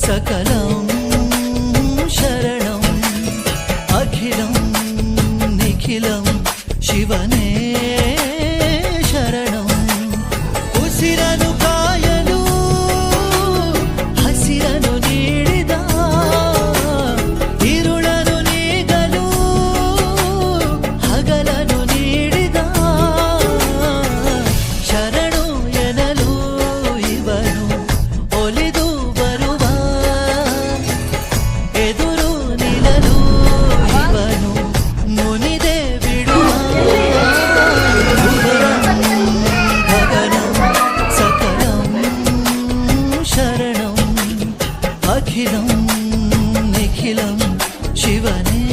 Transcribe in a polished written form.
सकलं शरणं अखिलं निखिलं शिवने शरणं उसिरनु कायलु हसिरनु नीडिद इरुळनु नीगलु हगलनु नीडिद शरणु ಎನ್ನಲು ಇವನು ಒಲಿದು ಬರುವ ಎದುರು ನಿಲ್ಲಲು ಇವನು ಮುನಿದೆ ಬಿಡುವ ಗಗನಂ ಸಕಲಂ ಶರಣಂ ಅಖಿಲಂ ನಿಖಿಲಂ ಶಿವನೇ